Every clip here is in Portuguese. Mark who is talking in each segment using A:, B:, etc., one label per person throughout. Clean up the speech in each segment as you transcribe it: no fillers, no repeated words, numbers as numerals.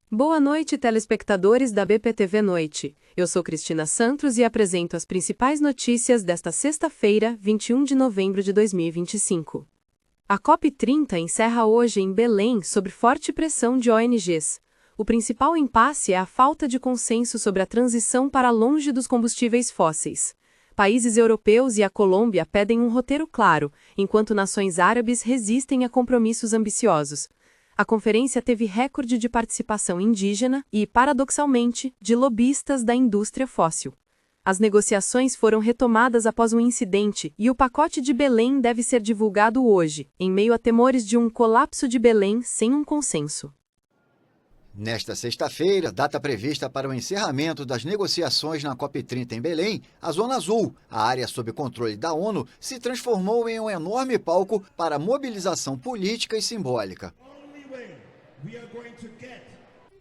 A: Boa noite, telespectadores da BPTV Noite. Eu sou Cristina Santos e apresento as principais notícias desta sexta-feira, 21 de novembro de 2025. A COP30 encerra hoje em Belém sob forte pressão de ONGs. O principal impasse é a falta de consenso sobre a transição para longe dos combustíveis fósseis. Países europeus e a Colômbia pedem um roteiro claro, enquanto nações árabes resistem a compromissos ambiciosos. A conferência teve recorde de participação indígena e, paradoxalmente, de lobistas da indústria fóssil. As negociações foram retomadas após um incidente e o pacote de Belém deve ser divulgado hoje, em meio a temores de um colapso de Belém sem um consenso.
B: Nesta sexta-feira, data prevista para o encerramento das negociações na COP30 em Belém, a Zona Azul, a área sob controle da ONU, se transformou em um enorme palco para mobilização política e simbólica.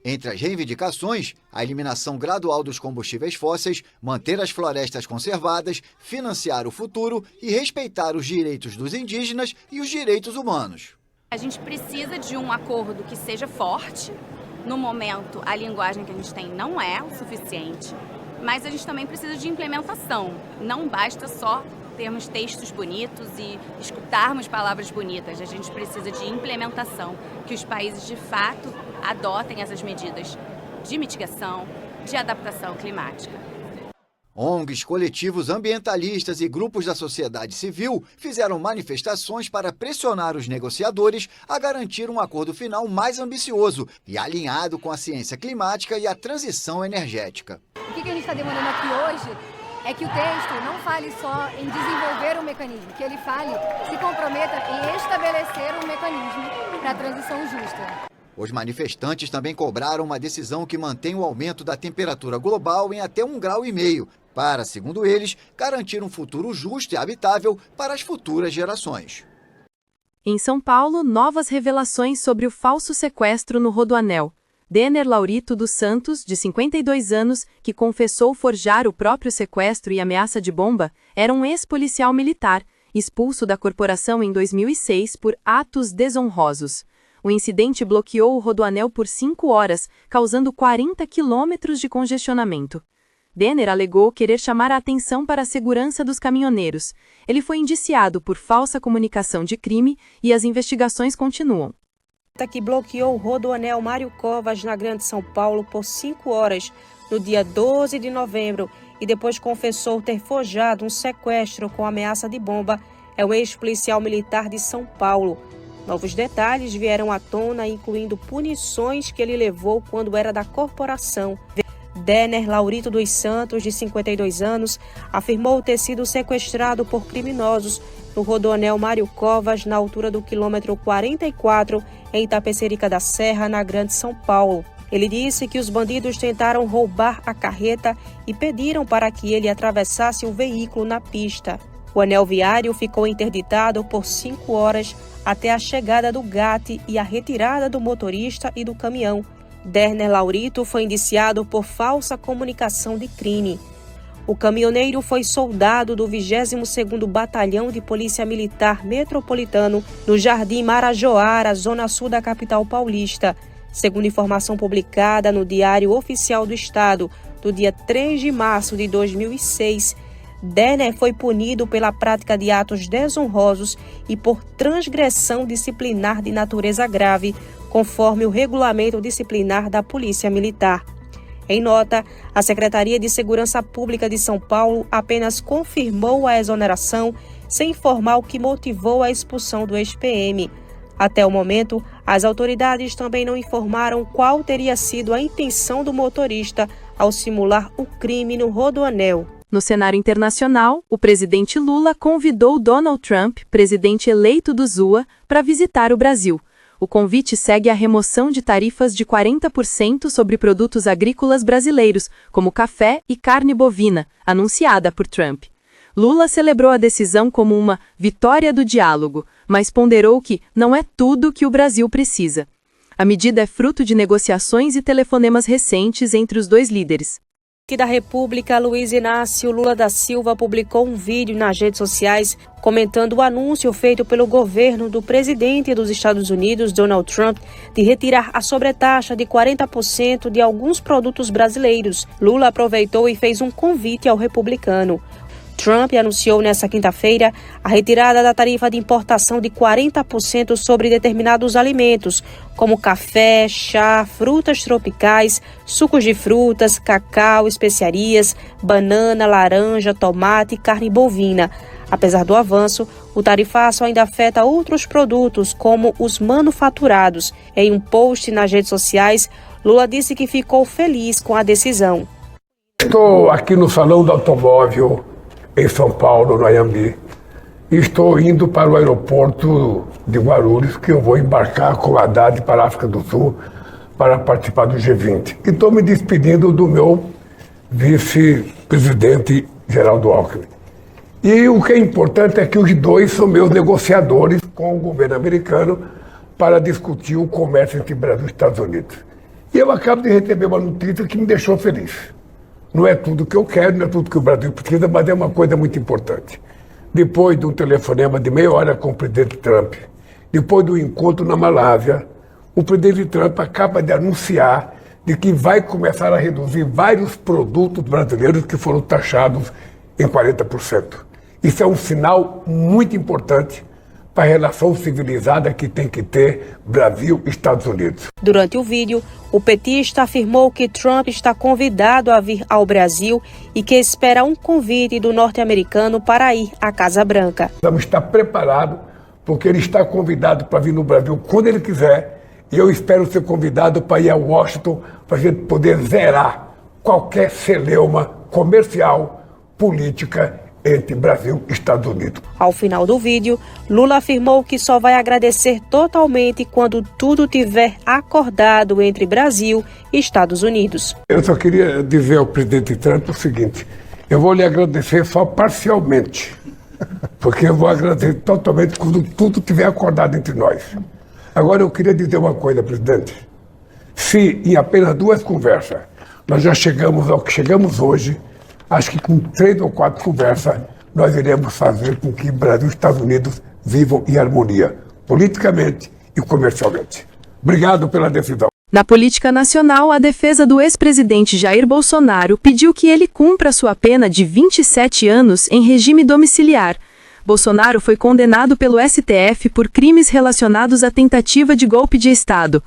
B: Entre as reivindicações, a eliminação gradual dos combustíveis fósseis, manter as florestas conservadas, financiar o futuro e respeitar os direitos dos indígenas e os direitos humanos.
C: A gente precisa de um acordo que seja forte. No momento, a linguagem que a gente tem não é o suficiente, mas a gente também precisa de implementação. Não basta só termos textos bonitos e escutarmos palavras bonitas. A gente precisa de implementação, que os países de fato adotem essas medidas de mitigação, de adaptação climática.
B: ONGs, coletivos ambientalistas e grupos da sociedade civil fizeram manifestações para pressionar os negociadores a garantir um acordo final mais ambicioso e alinhado com a ciência climática e a transição energética.
D: O que a gente está demandando aqui hoje é que o texto não fale só em desenvolver um mecanismo, que ele fale, se comprometa em estabelecer um mecanismo para a transição justa.
B: Os manifestantes também cobraram uma decisão que mantém o aumento da temperatura global em até 1,5 graus, para, segundo eles, garantir um futuro justo e habitável para as futuras gerações.
A: Em São Paulo, novas revelações sobre o falso sequestro no Rodoanel. Denner Laurito dos Santos, de 52 anos, que confessou forjar o próprio sequestro e ameaça de bomba, era um ex-policial militar, expulso da corporação em 2006 por atos desonrosos. O incidente bloqueou o Rodoanel por 5 horas, causando 40 quilômetros de congestionamento. Denner alegou querer chamar a atenção para a segurança dos caminhoneiros. Ele foi indiciado por falsa comunicação de crime e as investigações continuam.
E: Que bloqueou o Rodoanel Mário Covas na Grande São Paulo por 5 horas no dia 12 de novembro e depois confessou ter forjado um sequestro com ameaça de bomba é o ex-policial militar de São Paulo. Novos detalhes vieram à tona, incluindo punições que ele levou quando era da corporação. Denner Laurito dos Santos, de 52 anos, afirmou ter sido sequestrado por criminosos no Rodoanel Mário Covas, na altura do quilômetro 44, em Itapecerica da Serra, na Grande São Paulo. Ele disse que os bandidos tentaram roubar a carreta e pediram para que ele atravessasse o veículo na pista. O anel viário ficou interditado por 5 horas até a chegada do GAT e a retirada do motorista e do caminhão. Denner Laurito foi indiciado por falsa comunicação de crime. O caminhoneiro foi soldado do 22º Batalhão de Polícia Militar Metropolitano no Jardim Marajoara, zona sul da capital paulista. Segundo informação publicada no Diário Oficial do Estado, do dia 3 de março de 2006, Denner foi punido pela prática de atos desonrosos e por transgressão disciplinar de natureza grave, conforme o regulamento disciplinar da Polícia Militar. Em nota, a Secretaria de Segurança Pública de São Paulo apenas confirmou a exoneração, sem informar o que motivou a expulsão do ex-PM. Até o momento, as autoridades também não informaram qual teria sido a intenção do motorista ao simular o crime no Rodoanel.
A: No cenário internacional, o presidente Lula convidou Donald Trump, presidente eleito do ZUA, para visitar o Brasil. O convite segue a remoção de tarifas de 40% sobre produtos agrícolas brasileiros, como café e carne bovina, anunciada por Trump. Lula celebrou a decisão como uma vitória do diálogo, mas ponderou que não é tudo que o Brasil precisa. A medida é fruto de negociações e telefonemas recentes entre os dois líderes.
E: Da República, Luiz Inácio Lula da Silva publicou um vídeo nas redes sociais comentando o anúncio feito pelo governo do presidente dos Estados Unidos, Donald Trump, de retirar a sobretaxa de 40% de alguns produtos brasileiros. Lula aproveitou e fez um convite ao republicano. Trump anunciou nesta quinta-feira a retirada da tarifa de importação de 40% sobre determinados alimentos, como café, chá, frutas tropicais, sucos de frutas, cacau, especiarias, banana, laranja, tomate e carne bovina. Apesar do avanço, o tarifaço ainda afeta outros produtos, como os manufaturados. Em um post nas redes sociais, Lula disse que ficou feliz com a decisão.
F: Estou aqui no Salão do Automóvel, em São Paulo, no Anhembi. Estou indo para o aeroporto de Guarulhos, que eu vou embarcar com a Haddad para a África do Sul para participar do G20. E estou me despedindo do meu vice-presidente Geraldo Alckmin. E o que é importante é que os dois são meus negociadores com o governo americano para discutir o comércio entre Brasil e Estados Unidos. E eu acabo de receber uma notícia que me deixou feliz. Não é tudo que eu quero, não é tudo que o Brasil precisa, mas é uma coisa muito importante. Depois de um telefonema de meia hora com o presidente Trump, depois do encontro na Malásia, o presidente Trump acaba de anunciar de que vai começar a reduzir vários produtos brasileiros que foram taxados em 40%. Isso é um sinal muito importante para a relação civilizada que tem que ter Brasil e Estados Unidos.
E: Durante o vídeo, o petista afirmou que Trump está convidado a vir ao Brasil e que espera um convite do norte-americano para ir à Casa Branca.
F: Vamos estar preparados, porque ele está convidado para vir no Brasil quando ele quiser, e eu espero ser convidado para ir a Washington para a gente poder zerar qualquer celeuma comercial, política entre Brasil e Estados Unidos.
E: Ao final do vídeo, Lula afirmou que só vai agradecer totalmente quando tudo tiver acordado entre Brasil e Estados Unidos.
F: Eu só queria dizer ao presidente Trump o seguinte: eu vou lhe agradecer só parcialmente, porque eu vou agradecer totalmente quando tudo tiver acordado entre nós. Agora eu queria dizer uma coisa, presidente. Se em apenas 2 conversas nós já chegamos ao que chegamos hoje, acho que com 3 ou 4 conversas, nós iremos fazer com que Brasil e Estados Unidos vivam em harmonia, politicamente e comercialmente. Obrigado pela decisão.
A: Na política nacional, a defesa do ex-presidente Jair Bolsonaro pediu que ele cumpra sua pena de 27 anos em regime domiciliar. Bolsonaro foi condenado pelo STF por crimes relacionados à tentativa de golpe de Estado.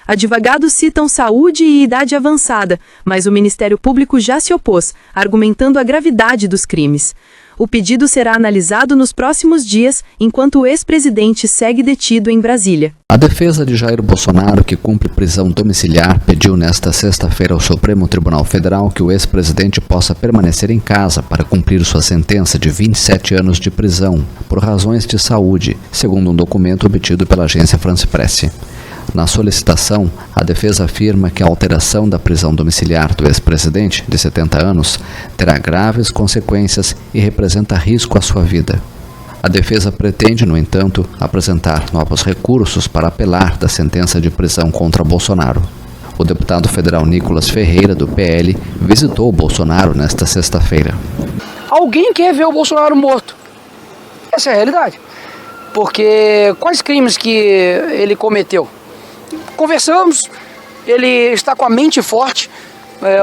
A: Advogados citam saúde e idade avançada, mas o Ministério Público já se opôs, argumentando a gravidade dos crimes. O pedido será analisado nos próximos dias, enquanto o ex-presidente segue detido em Brasília.
G: A defesa de Jair Bolsonaro, que cumpre prisão domiciliar, pediu nesta sexta-feira ao Supremo Tribunal Federal que o ex-presidente possa permanecer em casa para cumprir sua sentença de 27 anos de prisão, por razões de saúde, segundo um documento obtido pela agência France Presse. Na solicitação, a defesa afirma que a alteração da prisão domiciliar do ex-presidente, de 70 anos, terá graves consequências e representa risco à sua vida. A defesa pretende, no entanto, apresentar novos recursos para apelar da sentença de prisão contra Bolsonaro. O deputado federal Nicolas Ferreira, do PL, visitou Bolsonaro nesta sexta-feira.
H: Alguém quer ver o Bolsonaro morto. Essa é a realidade. Porque quais crimes que ele cometeu? Conversamos, ele está com a mente forte,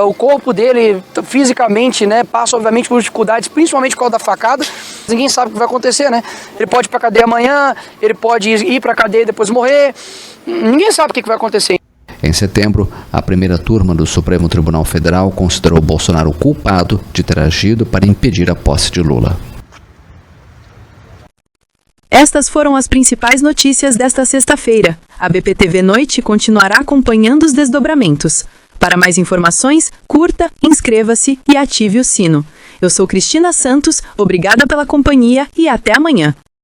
H: o corpo dele fisicamente, né, passa obviamente por dificuldades, principalmente por causa da facada. Ninguém sabe o que vai acontecer, né? Ele pode ir para a cadeia amanhã, ele pode ir para a cadeia e depois morrer. Ninguém sabe o que vai acontecer.
G: Em setembro, a primeira turma do Supremo Tribunal Federal considerou Bolsonaro culpado de ter agido para impedir a posse de Lula.
A: Estas foram as principais notícias desta sexta-feira. A BPTV Noite continuará acompanhando os desdobramentos. Para mais informações, curta, inscreva-se e ative o sino. Eu sou Cristina Santos, obrigada pela companhia e até amanhã.